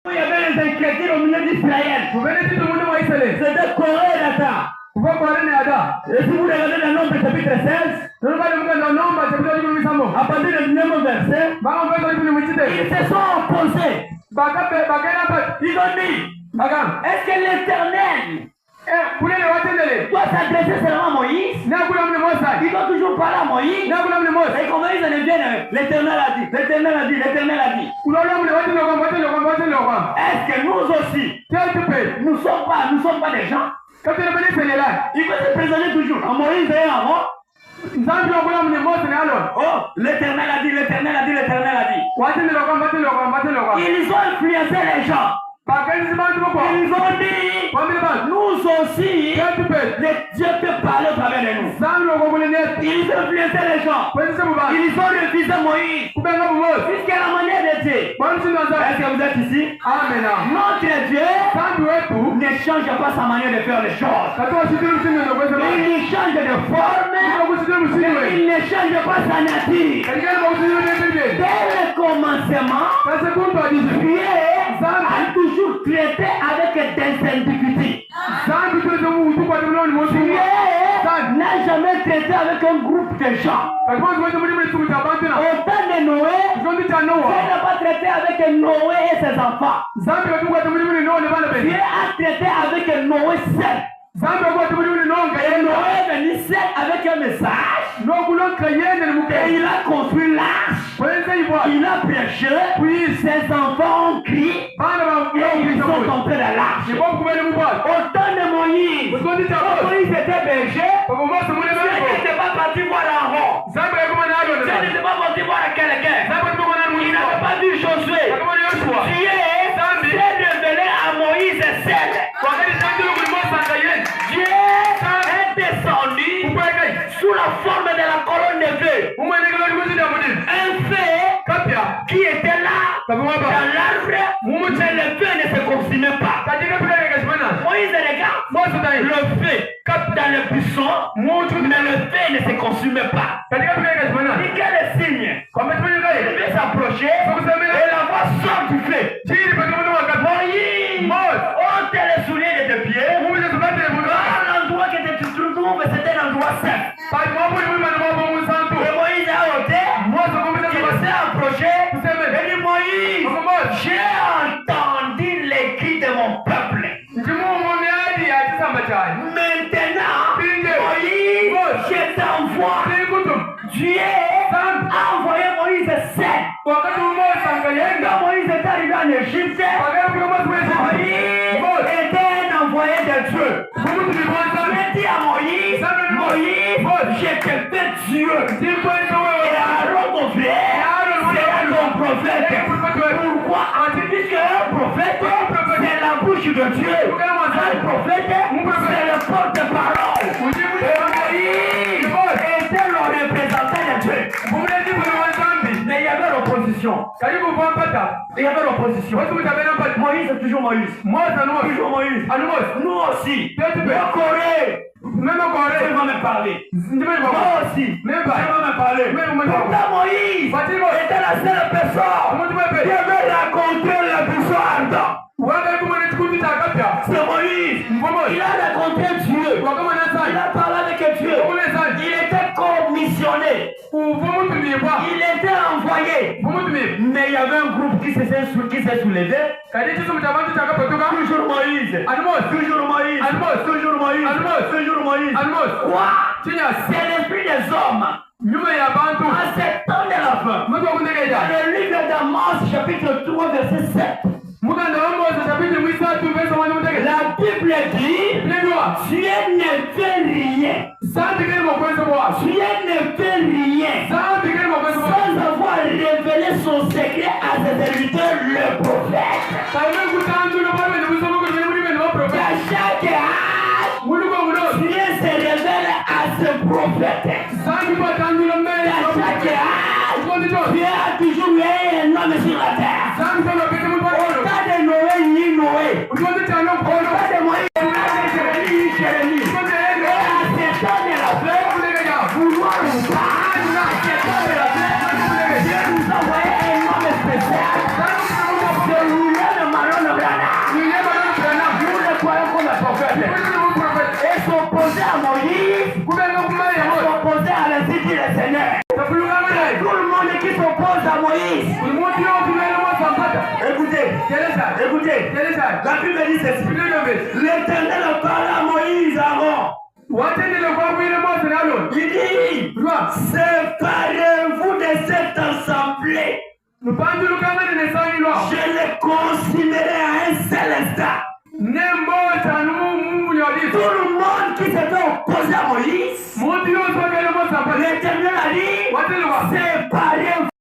Il y avait les inquiétudes au milieu d'Israël. C'était Corée d'Ata. Et si vous regardez dans Nombre chapitre 16, à partir du 9e verset, ils se sont opposés. Ils ont dit, est-ce que l'Éternel doit s'adresser seulement à Moïse? Il doit toujours parler à Moïse. Et quand Moïse en vient, l'Éternel a dit, l'Éternel a dit, l'Éternel a dit. Est-ce que nous aussi, nous sommes pas des gens? Il peut se présenter toujours à Moïse et à moi. Oh, l'Éternel a dit, l'Éternel a dit, l'Éternel a dit. Ils ont influencé les gens. Ils ont dit, nous aussi, Dieu peut parler au travers de nous. Ils ont influencé les gens. Ils ont refusé Moïse. Jusqu'à la manière de Dieu. Est-ce que vous êtes ici? Notre Dieu ne change pas sa manière de faire les choses. Il change de forme, mais il ne change pas sa nature. Dès le commencement, Dieu a toujours traité avec des individus. Dieu n'a jamais traité avec un groupe de gens. Au temps de Noé, Dieu n'a pas traité avec Noé et ses enfants. Dieu a traité avec Noé seul. Et Noé est venu seul avec un message. Et il a construit l'arche. Il a prêché. Ses enfants ont crié. Et ils sont tombés dans l'arche. Au temps de Moïse, Moïse était berger. Dieu n'était pas parti voir Aaron. Dieu n'était pas parti voir quelqu'un. Il n'avait pas vu Josué. Dieu s'est révélé à Moïse seul. Dieu est descendu sous la forme de la colonne de feu. Un feu qui était là dans l'arbre, mais le feu ne se consumait pas. Moïse regarde le feu dans le buisson, mais le feu ne se consumait pas. Il dit quel est le signe? Il devait s'approcher et la voix sort du feu. Moïse, ôte les souliers de tes pieds. L'endroit que tu trouves, c'était l'endroit saint. Et Moïse a ôté, il s'est approché. Et dit Moïse, j'ai entendu les cris de mon peuple. Maintenant, Moïse, je t'envoie. Dieu a envoyé Moïse seul. Quand Moïse est arrivé en Égypte, Moïse était un envoyé de Dieu. Il dit à Moïse, je te fais Dieu. Et Aaron, ton frère, sera ton prophète. Pourquoi? Puisque un prophète, c'est la bouche de Dieu. Un prophète, c'est le porte-parole. Et Moïse était le représentant de Dieu. Mais il y avait l'opposition. Il y avait l'opposition. Moïse est toujours Moïse. Toujours Moïse. Nous aussi. La Corée. Même en Corée, il va me parler. Moi aussi, il va me parler. Pourtant Moïse était la seule personne qui avait rencontré le buisson ardent. C'est Moïse. Il a rencontré Dieu. Il a parlé avec Dieu. Il était commissionné. Il était envoyé. Mais il y avait un groupe qui s'est soulevé. Toujours Moïse. Toujours Moïse. Toujours Moïse. Toujours Moïse. Quoi? C'est l'esprit des hommes. À 7 ans de la fin. Dans le livre d'Amos, chapitre 3, verset 7. La Bible dit, Dieu ne fait rien. Dieu ne fait rien sans avoir révélé son secret à ses serviteurs, le prophète. À chaque âge, Dieu se révèle à ce prophète. À chaque âge, Dieu a toujours eu un homme sur la terre. Au temps de Noé, ni Noé. Au temps de Moïse, Jérémie. Et à cet temps de la paix, vouloir ou pas, à cet temps de la paix, Dieu nous a envoyé un homme spécial. C'est William Maron Et s'opposer à Moïse, s'opposer à l'ainsi dit le Seigneur. Tout le monde qui s'oppose à Moïse. Écoutez, la Bible dit ceci. L'Éternel parla à Moïse avant. Il dit, séparez-vous de cette assemblée. Je les considérais à un seul instant. Tout le monde qui s'était opposé à Moïse, l'Éternel a dit, séparez-vous.